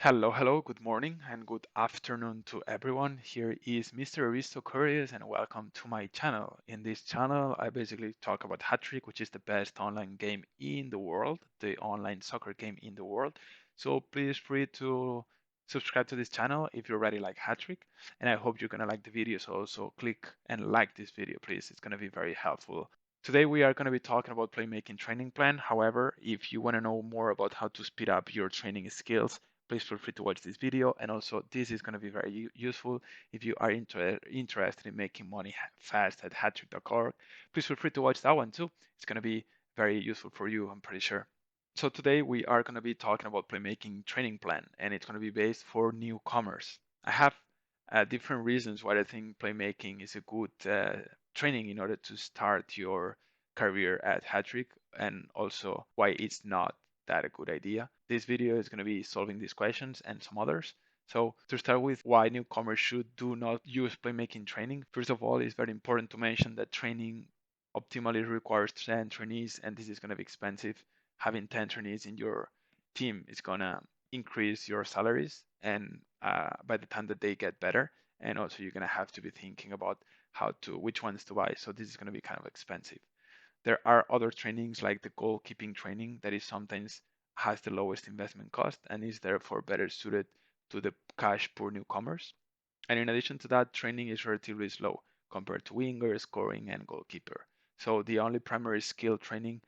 Hello, good morning and good afternoon to everyone. Here is Mr. Aristo Curious and welcome to my channel. In this channel, I basically talk about Hattrick, which is the best online game in the world, the online soccer game in the world. So please free to subscribe to this channel if you already like Hattrick. And I hope you're gonna like the video. So also click and like this video, please. It's gonna be very helpful. Today we are going to be talking about playmaking training plan. However, if you want to know more about how to speed up your training skills, please feel free to watch this video. And also, this is going to be very useful if you are interested in making money fast at hattrick.org. Please feel free to watch that one too. It's going to be very useful for you, I'm pretty sure. So today we are going to be talking about playmaking training plan, and it's going to be based for newcomers. I have different reasons why I think playmaking is a good training in order to start your career at Hattrick, and also why it's not that a good idea. This video is going to be solving these questions and some others. So to start with, why newcomers should do not use playmaking training. First of all, it's very important to mention that training optimally requires 10 trainees, and this is going to be expensive. Having 10 trainees in your team is going to increase your salaries, and by the time that they get better, and also you're going to have to be thinking about which ones to buy. So this is going to be kind of expensive. There are other trainings like the goalkeeping training that is sometimes has the lowest investment cost and is therefore better suited to the cash poor newcomers. And in addition to that, training is relatively slow compared to winger, scoring, and goalkeeper. So the only primary skill training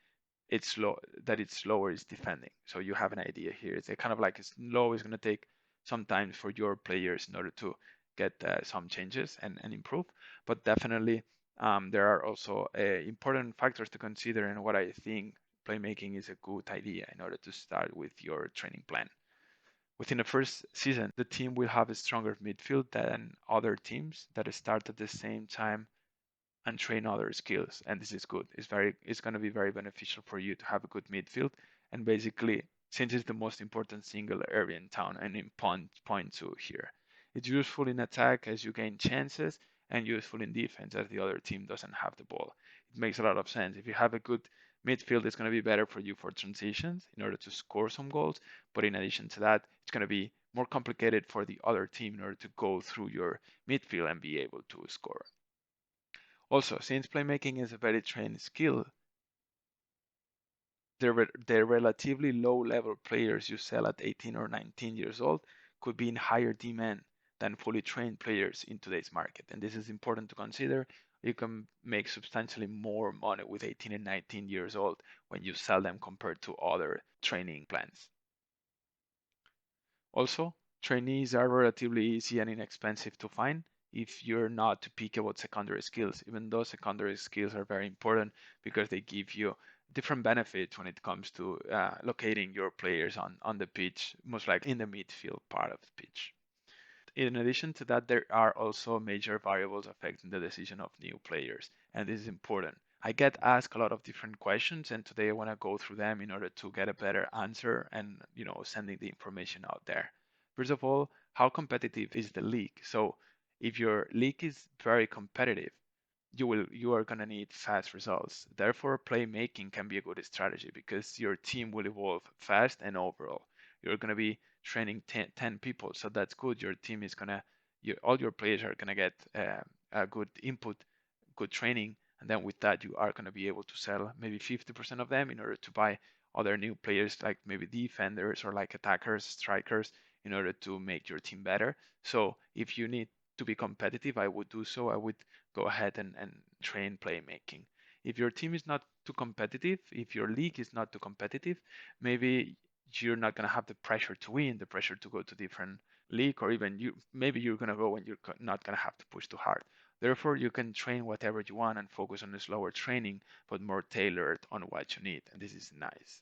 it's slower is defending. So you have an idea here. It's a kind of like it's slow is going to take some time for your players in order to get some changes and improve. But definitely there are also important factors to consider and what I think playmaking is a good idea in order to start with your training plan. Within the first season, the team will have a stronger midfield than other teams that start at the same time and train other skills. And this is good. It's going to be very beneficial for you to have a good midfield. And basically, since it's the most important single area in town and in point two here, it's useful in attack as you gain chances and useful in defense as the other team doesn't have the ball. It makes a lot of sense. If you have a good midfield, it's going to be better for you for transitions in order to score some goals. But in addition to that, it's going to be more complicated for the other team in order to go through your midfield and be able to score. Also, since playmaking is a very trained skill, the relatively low-level players you sell at 18 or 19 years old could be in higher demand than fully trained players in today's market. And this is important to consider. You can make substantially more money with 18 and 19 years old when you sell them compared to other training plans. Also, trainees are relatively easy and inexpensive to find if you're not too picky about secondary skills, even though secondary skills are very important because they give you different benefits when it comes to locating your players on the pitch, most likely in the midfield part of the pitch. In addition to that, there are also major variables affecting the decision of new players, and this is important. I get asked a lot of different questions, and today I want to go through them in order to get a better answer and sending the information out there. First of all, how competitive is the league? So if your league is very competitive, you are gonna need fast results. Therefore, playmaking can be a good strategy because your team will evolve fast and overall. You're gonna be training 10 people, so that's good. Your team is gonna, all your players are gonna get a good input, good training, and then with that you are gonna be able to sell maybe 50% of them in order to buy other new players like maybe defenders or like attackers, strikers, in order to make your team better. So if you need to be competitive, I would do so. I would go ahead and train playmaking. If your team is not too competitive, if your league is not too competitive, maybe you're not going to have the pressure to win, the pressure to go to different league, or even maybe you're going to go and you're not going to have to push too hard. Therefore, you can train whatever you want and focus on the slower training, but more tailored on what you need. And this is nice.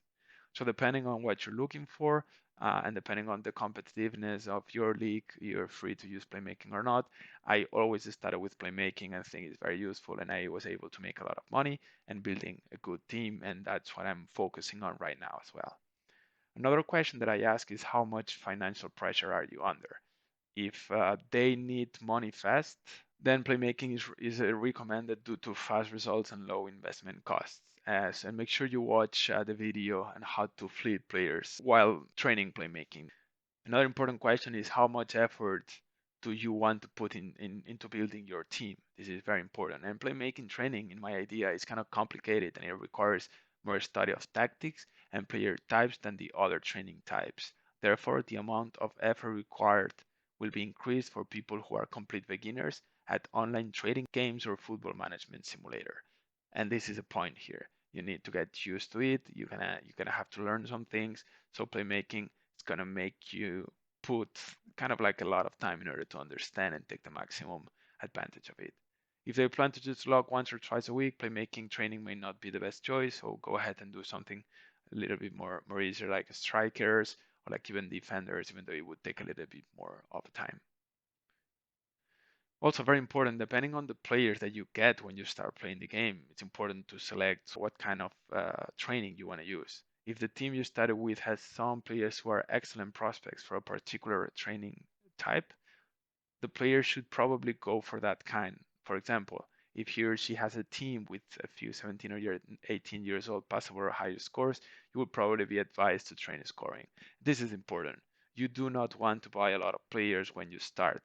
So depending on what you're looking for, and depending on the competitiveness of your league, you're free to use playmaking or not. I always started with playmaking and think it's very useful, and I was able to make a lot of money and building a good team, and that's what I'm focusing on right now as well. Another question that I ask is how much financial pressure are you under? If they need money fast, then playmaking is recommended due to fast results and low investment costs. And make sure you watch the video on how to flip players while training playmaking. Another important question is how much effort do you want to put into building your team? This is very important. And playmaking training, in my idea, is kind of complicated and it requires more study of tactics and player types than the other training types. Therefore, the amount of effort required will be increased for people who are complete beginners at online trading games or football management simulator. And this is a point here. You need to get used to it. You're gonna have to learn some things. So playmaking it's gonna make you put kind of like a lot of time in order to understand and take the maximum advantage of it. If they plan to just log once or twice a week, playmaking training may not be the best choice, so go ahead and do something a little bit more easier like strikers or like even defenders, even though it would take a little bit more of time. Also very important, depending on the players that you get when you start playing the game, it's important to select what kind of training you want to use. If the team you started with has some players who are excellent prospects for a particular training type, the player should probably go for that kind. For example, if he or she has a team with a few 17 or 18 years old passable or higher scores, you would probably be advised to train scoring. This is important. You do not want to buy a lot of players when you start.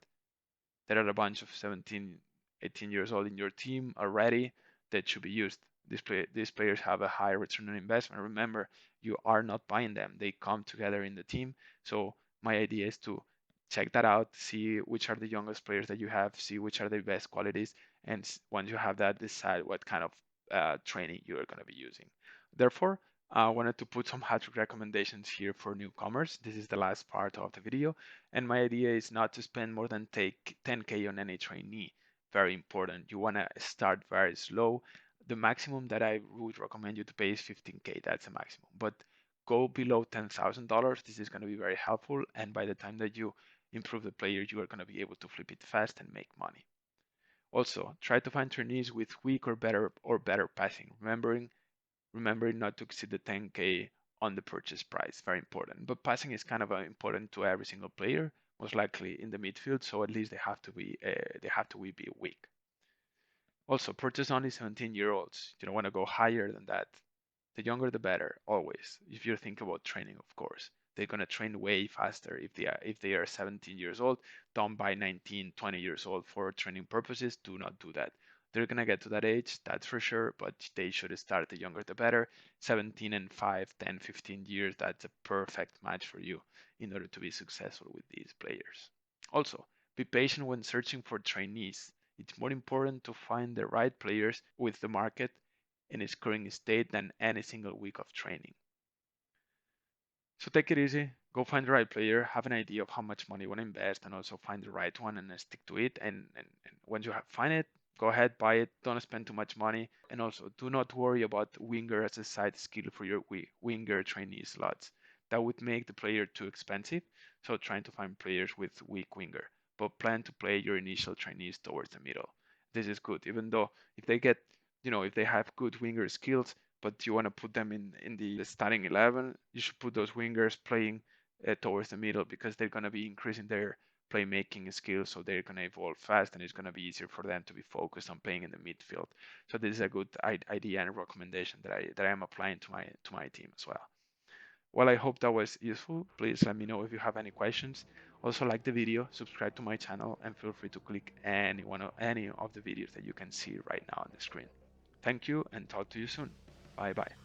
There are a bunch of 17, 18 years old in your team already that should be used. These players have a high return on investment. Remember, you are not buying them. They come together in the team. So my idea is to check that out, see which are the youngest players that you have, see which are the best qualities, and once you have that, decide what kind of training you are going to be using. Therefore, I wanted to put some Hattrick recommendations here for newcomers. This is the last part of the video. And my idea is not to spend more than take 10K on any trainee. Very important. You want to start very slow. The maximum that I would recommend you to pay is 15K. That's the maximum. But go below $10,000. This is going to be very helpful. And by the time that you improve the player, you are going to be able to flip it fast and make money. Also, try to find trainees with weak or better passing. Remembering not to exceed the 10K on the purchase price. Very important. But passing is kind of important to every single player, most likely in the midfield. So at least they have to be weak. Also, purchase only 17-year-olds. You don't want to go higher than that. The younger the better, always. If you think about training, of course. They're gonna train way faster if they are 17 years old. Don't buy 19, 20 years old for training purposes. Do not do that. They're gonna get to that age, that's for sure, but they should start the younger the better. 17 and 5, 10, 15 years, that's a perfect match for you in order to be successful with these players. Also, be patient when searching for trainees. It's more important to find the right players with the market in its current state than any single week of training. So take it easy, go find the right player, have an idea of how much money you want to invest, and also find the right one and stick to it. And once you have find it, go ahead, buy it, don't spend too much money. And also do not worry about winger as a side skill for your winger trainee slots. That would make the player too expensive. So trying to find players with weak winger, but plan to play your initial trainees towards the middle. This is good, even though if they get, if they have good winger skills, but you want to put them in the starting 11, you should put those wingers playing towards the middle because they're going to be increasing their playmaking skills, so they're going to evolve fast, and it's going to be easier for them to be focused on playing in the midfield. So this is a good idea and recommendation that I am applying to my team as well. Well, I hope that was useful. Please let me know if you have any questions. Also, like the video, subscribe to my channel, and feel free to click any of the videos that you can see right now on the screen. Thank you, and talk to you soon. Bye bye.